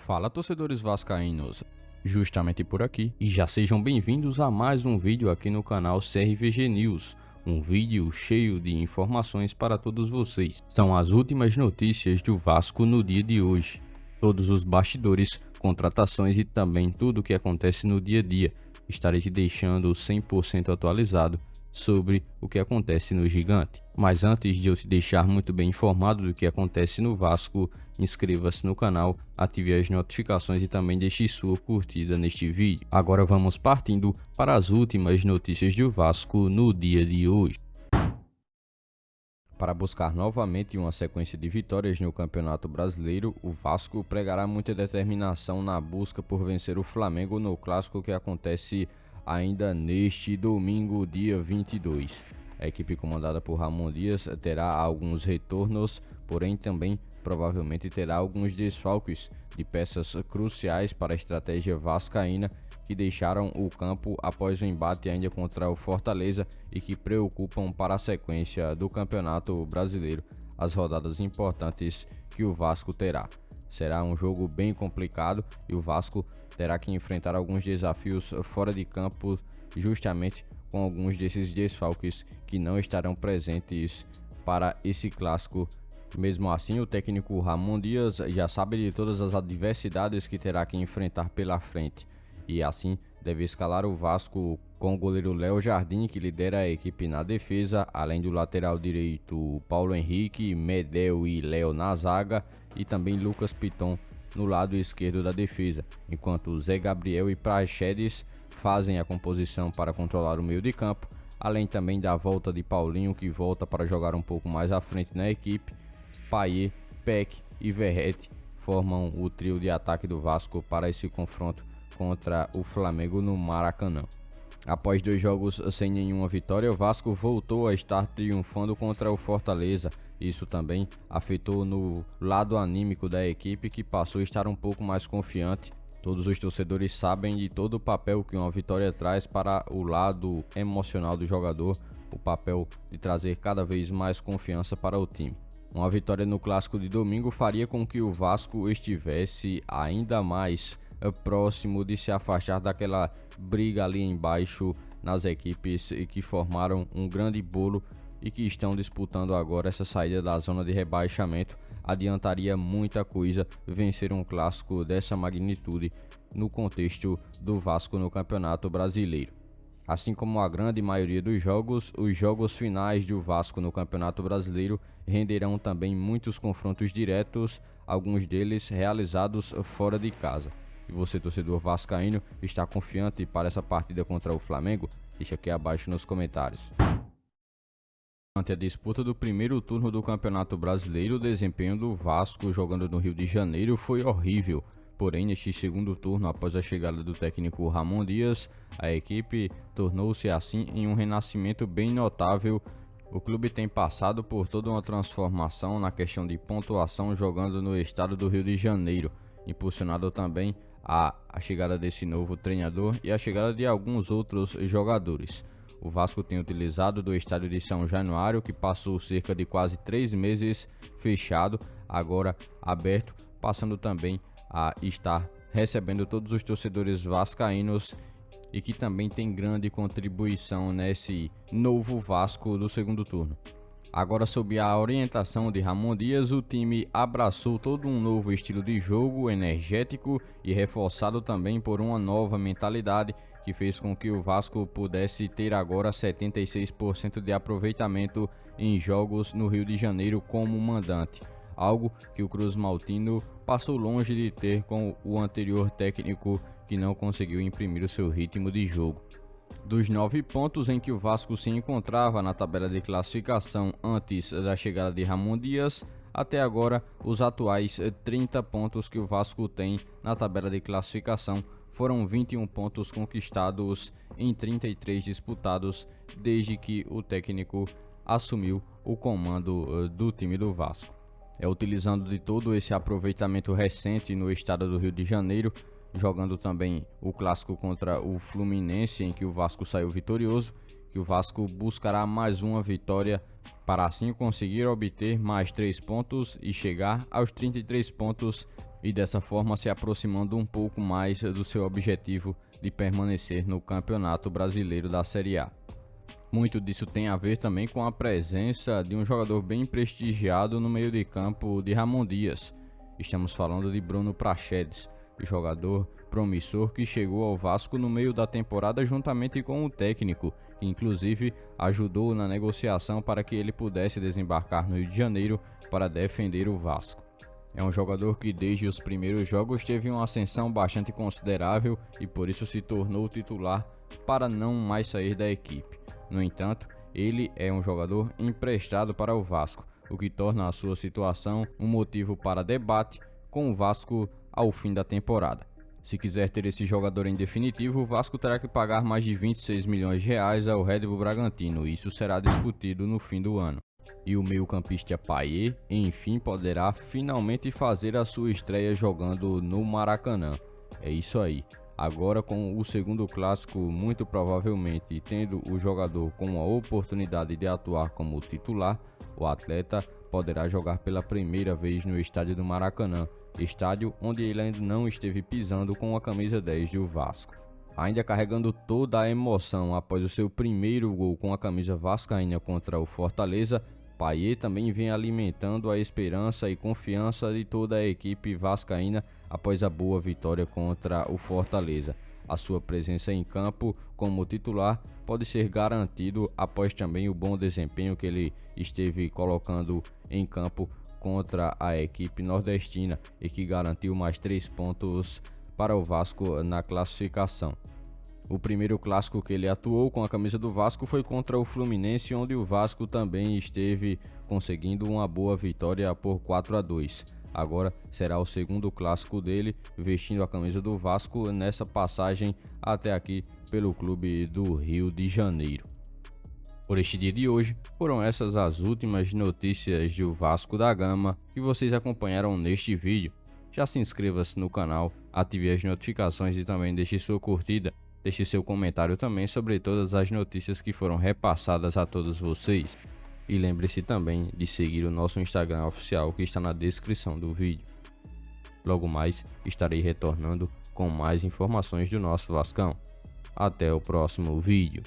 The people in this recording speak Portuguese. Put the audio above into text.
Fala, torcedores vascaínos, justamente por aqui, e já sejam bem-vindos a mais um vídeo aqui no canal CRVG News, um vídeo cheio de informações para todos vocês. São as últimas notícias do Vasco no dia de hoje, todos os bastidores, contratações e também tudo o que acontece no dia a dia. Estarei te deixando 100% atualizado sobre o que acontece no Gigante. Mas antes de eu te deixar muito bem informado do que acontece no Vasco, inscreva-se no canal, ative as notificações e também deixe sua curtida neste vídeo. Agora vamos partindo para as últimas notícias do Vasco no dia de hoje. Para buscar novamente uma sequência de vitórias no Campeonato Brasileiro, o Vasco pregará muita determinação na busca por vencer o Flamengo no clássico que acontece ainda neste domingo, dia 22. A equipe comandada por Ramon Dias terá alguns retornos, porém também provavelmente terá alguns desfalques de peças cruciais para a estratégia vascaína que deixaram o campo após o embate ainda contra o Fortaleza e que preocupam para a sequência do Campeonato Brasileiro, as rodadas importantes que o Vasco terá. Será um jogo bem complicado e o Vasco terá que enfrentar alguns desafios fora de campo, justamente com alguns desses desfalques que não estarão presentes para esse clássico. Mesmo assim, o técnico Ramon Dias já sabe de todas as adversidades que terá que enfrentar pela frente e assim deve escalar o Vasco com o goleiro Léo Jardim, que lidera a equipe na defesa, além do lateral direito Paulo Henrique, Medel e Léo na zaga e também Lucas Piton no lado esquerdo da defesa, enquanto Zé Gabriel e Praxedes fazem a composição para controlar o meio de campo, além também da volta de Paulinho, que volta para jogar um pouco mais à frente na equipe. Payet, Peck e Verratti formam o trio de ataque do Vasco para esse confronto contra o Flamengo no Maracanã. Após 2 jogos sem nenhuma vitória, o Vasco voltou a estar triunfando contra o Fortaleza. Isso também afetou no lado anímico da equipe, que passou a estar um pouco mais confiante. Todos os torcedores sabem de todo o papel que uma vitória traz para o lado emocional do jogador, o papel de trazer cada vez mais confiança para o time. Uma vitória no clássico de domingo faria com que o Vasco estivesse ainda mais próximo de se afastar daquela briga ali embaixo nas equipes que formaram um grande bolo e que estão disputando agora essa saída da zona de rebaixamento. Adiantaria muita coisa vencer um clássico dessa magnitude no contexto do Vasco no Campeonato Brasileiro. Assim como a grande maioria dos jogos, os jogos finais do Vasco no Campeonato Brasileiro renderão também muitos confrontos diretos, alguns deles realizados fora de casa. E você, torcedor vascaíno, está confiante para essa partida contra o Flamengo? Deixa aqui abaixo nos comentários. Durante a disputa do primeiro turno do Campeonato Brasileiro, o desempenho do Vasco jogando no Rio de Janeiro foi horrível. Porém, neste segundo turno, após a chegada do técnico Ramon Dias, a equipe tornou-se assim em um renascimento bem notável. O clube tem passado por toda uma transformação na questão de pontuação jogando no estado do Rio de Janeiro, impulsionado também a chegada desse novo treinador e a chegada de alguns outros jogadores. O Vasco tem utilizado do estádio de São Januário, que passou cerca de quase 3 meses fechado, agora aberto, passando também a estar recebendo todos os torcedores vascaínos e que também tem grande contribuição nesse novo Vasco do segundo turno. Agora, sob a orientação de Ramon Dias, o time abraçou todo um novo estilo de jogo energético e reforçado também por uma nova mentalidade que fez com que o Vasco pudesse ter agora 76% de aproveitamento em jogos no Rio de Janeiro como mandante, algo que o Cruz Maltino passou longe de ter com o anterior técnico, que não conseguiu imprimir o seu ritmo de jogo. Dos 9 pontos em que o Vasco se encontrava na tabela de classificação antes da chegada de Ramon Dias, até agora os atuais 30 pontos que o Vasco tem na tabela de classificação foram 21 pontos conquistados em 33 disputados desde que o técnico assumiu o comando do time do Vasco. Utilizando de todo esse aproveitamento recente no estado do Rio de Janeiro, jogando também o clássico contra o Fluminense, em que o Vasco saiu vitorioso, que o Vasco buscará mais uma vitória para assim conseguir obter mais 3 pontos e chegar aos 33 pontos e dessa forma se aproximando um pouco mais do seu objetivo de permanecer no Campeonato Brasileiro da Série A. Muito disso tem a ver também com a presença de um jogador bem prestigiado no meio de campo de Ramon Dias. Estamos falando de Bruno Praxedes, jogador promissor que chegou ao Vasco no meio da temporada juntamente com o técnico, que inclusive ajudou na negociação para que ele pudesse desembarcar no Rio de Janeiro para defender o Vasco. É um jogador que desde os primeiros jogos teve uma ascensão bastante considerável e por isso se tornou titular para não mais sair da equipe. No entanto, ele é um jogador emprestado para o Vasco, o que torna a sua situação um motivo para debate com o Vasco ao fim da temporada. Se quiser ter esse jogador em definitivo, o Vasco terá que pagar mais de 26 milhões de reais ao Red Bull Bragantino, e isso será discutido no fim do ano. E o meio-campista Payet, enfim, poderá finalmente fazer a sua estreia jogando no Maracanã. É isso aí. Agora, com o segundo clássico muito provavelmente tendo o jogador com a oportunidade de atuar como titular, o atleta poderá jogar pela primeira vez no estádio do Maracanã, estádio onde ele ainda não esteve pisando com a camisa 10 do Vasco. Ainda carregando toda a emoção após o seu primeiro gol com a camisa vascaína contra o Fortaleza, Payet também vem alimentando a esperança e confiança de toda a equipe vascaína após a boa vitória contra o Fortaleza. A sua presença em campo como titular pode ser garantido após também o bom desempenho que ele esteve colocando em campo contra a equipe nordestina e que garantiu mais 3 pontos para o Vasco na classificação. O primeiro clássico que ele atuou com a camisa do Vasco foi contra o Fluminense, onde o Vasco também esteve conseguindo uma boa vitória por 4-2. Agora será o segundo clássico dele vestindo a camisa do Vasco nessa passagem até aqui pelo clube do Rio de Janeiro. Por este dia de hoje, foram essas as últimas notícias do Vasco da Gama que vocês acompanharam neste vídeo. Já se inscreva-se no canal, ative as notificações e também deixe sua curtida. Deixe seu comentário também sobre todas as notícias que foram repassadas a todos vocês. E lembre-se também de seguir o nosso Instagram oficial que está na descrição do vídeo. Logo mais estarei retornando com mais informações do nosso Vascão. Até o próximo vídeo.